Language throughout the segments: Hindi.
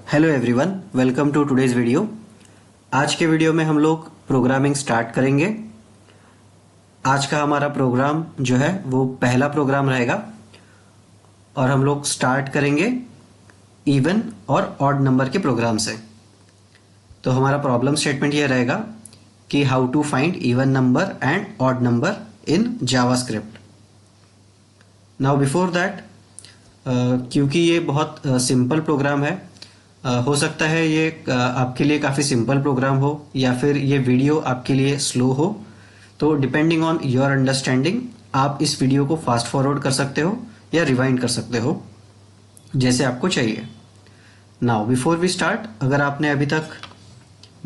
Hello everyone, welcome to today's video. आज के वीडियो में हम लोग प्रोग्रामिंग स्टार्ट करेंगे। आज का हमारा प्रोग्राम जो है वो पहला प्रोग्राम रहेगा और हम लोग स्टार्ट करेंगे इवन और ऑड नंबर के प्रोग्राम से। तो हमारा प्रॉब्लम स्टेटमेंट ये रहेगा कि how to find even number and odd number in JavaScript. Now before that, क्योंकि ये बहुत सिंपल प्रोग्राम है, हो सकता है ये आपके लिए काफ़ी सिंपल प्रोग्राम हो या फिर ये वीडियो आपके लिए स्लो हो। तो डिपेंडिंग ऑन योर अंडरस्टैंडिंग आप इस वीडियो को फास्ट फॉरवर्ड कर सकते हो या रिवाइंड कर सकते हो, जैसे आपको चाहिए। नाउ बिफोर वी स्टार्ट, अगर आपने अभी तक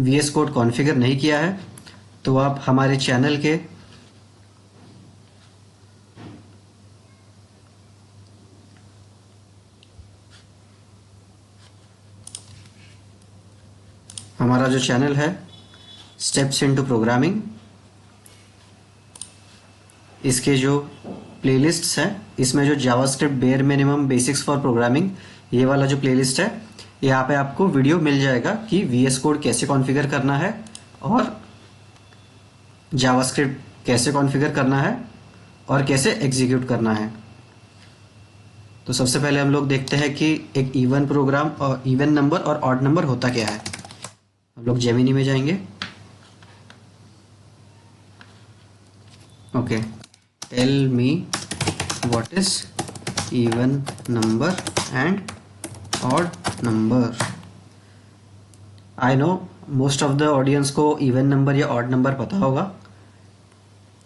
VS कोड कॉन्फ़िगर नहीं किया है तो आप हमारे चैनल के हमारा जो चैनल है स्टेप्स इनटू प्रोग्रामिंग, इसके जो प्लेलिस्ट्स हैं इसमें जो JavaScript bare minimum basics for programming, ये वाला जो प्लेलिस्ट है, यहाँ पे आपको वीडियो मिल जाएगा कि VS कोड कैसे कॉन्फ़िगर करना है और जावास्क्रिप्ट कैसे कॉन्फ़िगर करना है और कैसे एग्जीक्यूट करना है। तो सबसे पहले हम लोग देखते हैं कि एक इवन प्रोग्राम और इवन नंबर और ऑड नंबर होता क्या है। हम लोग जेमिनी में जाएंगे। Okay, tell me what is even number and odd number. I know most of the audience को इवन नंबर या ऑड नंबर पता होगा,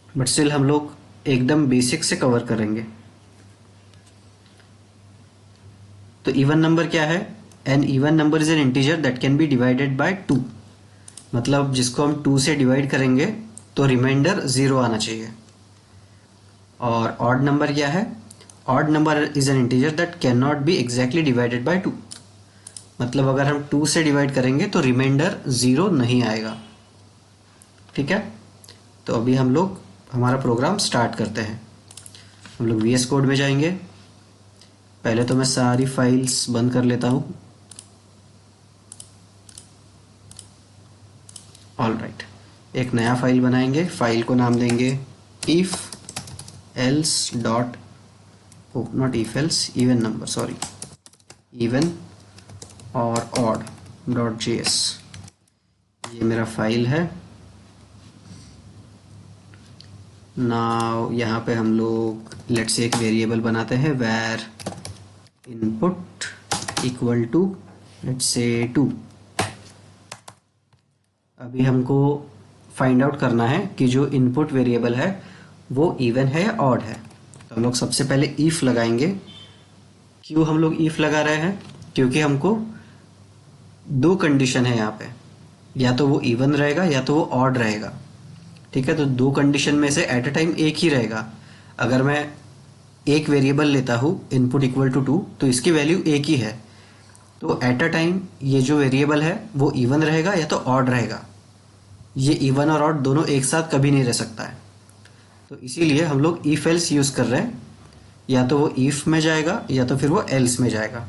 बट स्टिल हम लोग एकदम बेसिक से कवर करेंगे। तो इवन नंबर क्या है? An even number is an integer that can be divided by 2। मतलब जिसको हम 2 से डिवाइड करेंगे तो रिमाइंडर 0 आना चाहिए। और ऑड नंबर क्या है? Odd number is an integer that can not be exactly divided by 2। मतलब अगर हम 2 से डिवाइड करेंगे तो रिमाइंडर 0 नहीं आएगा। ठीक है, तो अभी हम लोग हमारा प्रोग्राम स्टार्ट करते हैं। हम लोग VS कोड में जाएंगे। पहले तो मैं सारी फाइल्स बंद कर लेता हूँ। ऑल राइट, एक नया फाइल बनाएंगे। फाइल को नाम देंगे if else dot not if else, even number, sorry, even और ऑड डॉट JS। ये मेरा फाइल है। नाउ यहाँ पे हम लोग लेट्स से एक वेरिएबल बनाते हैं var input equal to let's say 2। अभी हमको फाइंड आउट करना है कि जो इनपुट वेरिएबल है वो इवन है या ऑड है। तो हम लोग सबसे पहले इफ लगाएंगे। क्यों हम लोग इफ लगा रहे हैं? क्योंकि हमको 2 कंडीशन है यहाँ पे, या तो वो इवन रहेगा या तो वो ऑड रहेगा। ठीक है, तो 2 कंडीशन में से एट अ टाइम एक ही रहेगा। अगर मैं एक वेरिएबल लेता हूँ इनपुट इक्वल टू 2 तो इसकी वैल्यू एक ही है। तो एट अ टाइम ये जो वेरिएबल है वो इवन रहेगा या तो ऑड रहेगा। ये इवन और ऑड दोनों एक साथ कभी नहीं रह सकता है। तो इसीलिए हम लोग इफ एल्स यूज कर रहे हैं। या तो वो इफ में जाएगा या तो फिर वो एल्स में जाएगा।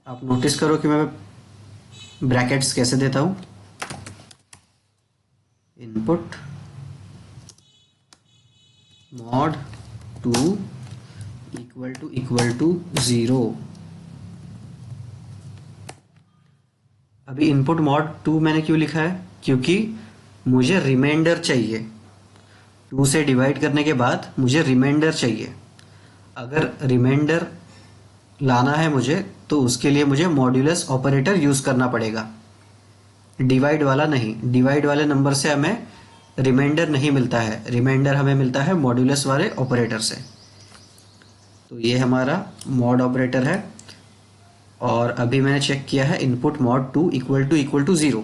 आप नोटिस करो कि मैं ब्रैकेट्स कैसे देता हूं। Input mod 2 equal to 0। अभी इनपुट मॉड 2 मैंने क्यों लिखा है? क्योंकि मुझे रिमाइंडर चाहिए। 2 से डिवाइड करने के बाद मुझे रिमाइंडर चाहिए। अगर रिमाइंडर लाना है मुझे तो उसके लिए मुझे मॉड्यूलस ऑपरेटर यूज करना पड़ेगा, डिवाइड वाला नहीं। डिवाइड वाले नंबर से हमें रिमाइंडर नहीं मिलता है, रिमाइंडर हमें मिलता है मॉड्यूलस वाले ऑपरेटर से। तो ये हमारा मॉड ऑपरेटर है। और अभी मैंने चेक किया है इनपुट मॉड 2 इक्वल टू 0।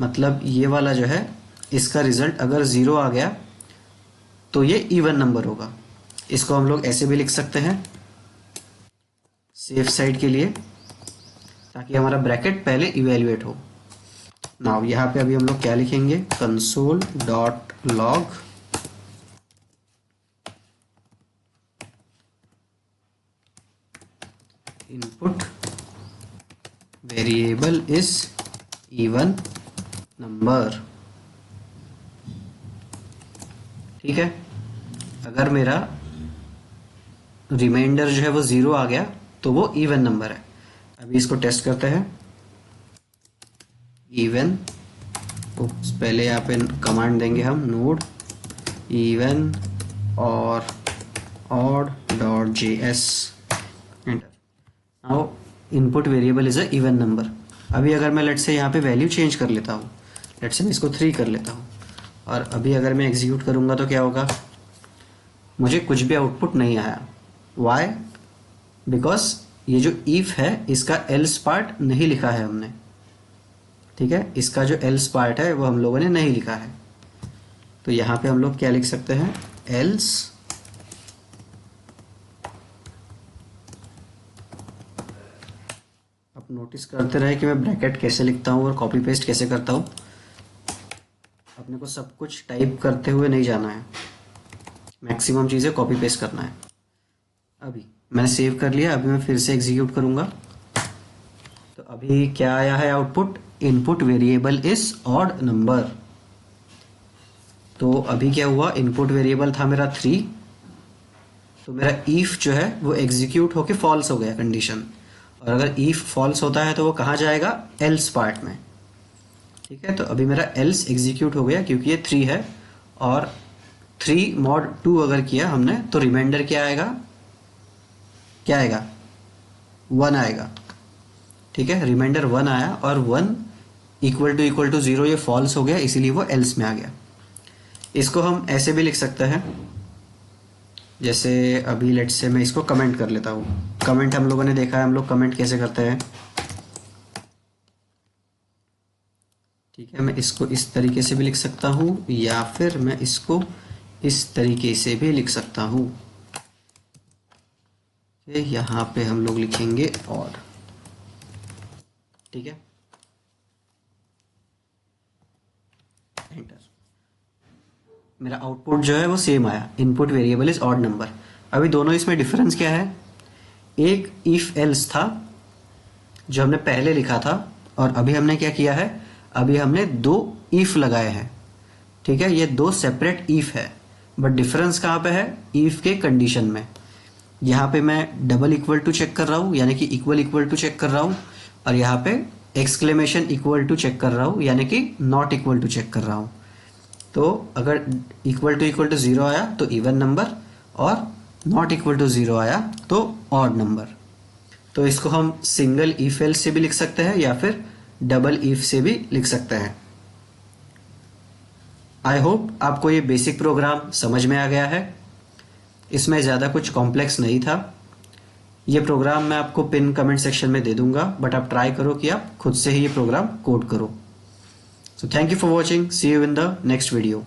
मतलब ये वाला जो है इसका रिजल्ट अगर 0 आ गया तो ये इवन नंबर होगा। इसको हम लोग ऐसे भी लिख सकते हैं सेफ साइड के लिए, ताकि हमारा ब्रैकेट पहले इवेल्युएट हो। नाउ यहाँ पे अभी हम लोग क्या लिखेंगे? Console dot log input variable is even number. ठीक है, अगर मेरा रिमाइंडर जो है वो 0 आ गया तो वो इवन नंबर है। अभी इसको टेस्ट करते हैं। इवन, पहले यहाँ पे कमांड देंगे हम नोड इवन और odd dot js, enter. Now input variable is a even number. अभी अगर मैं लेट से यहाँ पे वैल्यू चेंज कर लेता हूँ, लेट से मैं इसको 3 कर लेता हूँ, और अभी अगर मैं एग्जीक्यूट करूँगा तो क्या होगा, मुझे कुछ भी आउटपुट नहीं आया। वाई? बिकॉज ये जो इफ है इसका एल्स पार्ट नहीं लिखा है हमने। ठीक है, इसका जो एल्स पार्ट है वो हम लोगों ने नहीं लिखा है। तो यहाँ पे हम लोग क्या लिख सकते हैं, एल्स आप नोटिस करते रहे कि मैं ब्रैकेट कैसे लिखता हूँ और कॉपी पेस्ट कैसे करता हूँ। अपने को सब कुछ टाइप करते हुए नहीं जाना है, मैक्सिमम चीज़ें कॉपी पेस्ट करना है। अभी मैंने सेव कर लिया, अभी मैं फिर से एग्जीक्यूट करूँगा। तो अभी क्या आया है output, input variable is odd number. तो अभी क्या हुआ, इनपुट वेरिएबल था मेरा 3, तो मेरा इफ जो है वो एग्जीक्यूट होके फॉल्स हो गया कंडीशन। और अगर इफ फॉल्स होता है तो वो कहाँ जाएगा, एल्स पार्ट में। ठीक है, तो अभी मेरा एल्स एग्जीक्यूट हो गया क्योंकि ये 3 है, और 3 mod 2 अगर किया हमने तो रिमाइंडर क्या आएगा, 1 आएगा। ठीक है, रिमाइंडर 1 आया, और 1 इक्वल टू 0 ये फॉल्स हो गया, इसीलिए वो एल्स में आ गया। इसको हम ऐसे भी लिख सकते हैं, जैसे अभी लेट से मैं इसको कमेंट कर लेता हूँ। कमेंट हम लोगों ने देखा है, हम लोग कमेंट कैसे करते हैं। ठीक है, मैं इसको इस तरीके से भी लिख सकता हूँ, या फिर मैं इसको इस तरीके से भी लिख सकता हूँ। यहाँ पे हम लोग लिखेंगे ऑड। ठीक है, एंटर। मेरा आउटपुट जो है वो सेम आया, input variable is odd number. अभी दोनों इसमें डिफरेंस क्या है, एक इफ एल्स था जो हमने पहले लिखा था, और अभी हमने क्या किया है, अभी हमने 2 इफ लगाए हैं। ठीक है, ये 2 सेपरेट इफ है, बट डिफरेंस कहाँ पे है, इफ के कंडीशन में। यहाँ पे मैं डबल इक्वल टू चेक कर रहा हूँ, यानी कि इक्वल टू चेक कर रहा हूँ, और यहाँ पे एक्सक्लेमेशन इक्वल टू चेक कर रहा हूँ, यानी कि नॉट इक्वल टू चेक कर रहा हूँ। तो अगर इक्वल टू 0 आया तो इवन नंबर, और नॉट इक्वल टू 0 आया तो ऑड नंबर। तो इसको हम सिंगल इफ एल्स से भी लिख सकते हैं, या फिर डबल इफ से भी लिख सकते हैं। आई होप आपको ये बेसिक प्रोग्राम समझ में आ गया है। इसमें ज़्यादा कुछ कॉम्प्लेक्स नहीं था। ये प्रोग्राम मैं आपको पिन कमेंट सेक्शन में दे दूंगा, बट आप ट्राई करो कि आप खुद से ही ये प्रोग्राम कोड करो। So thank you for watching. See you in the next video.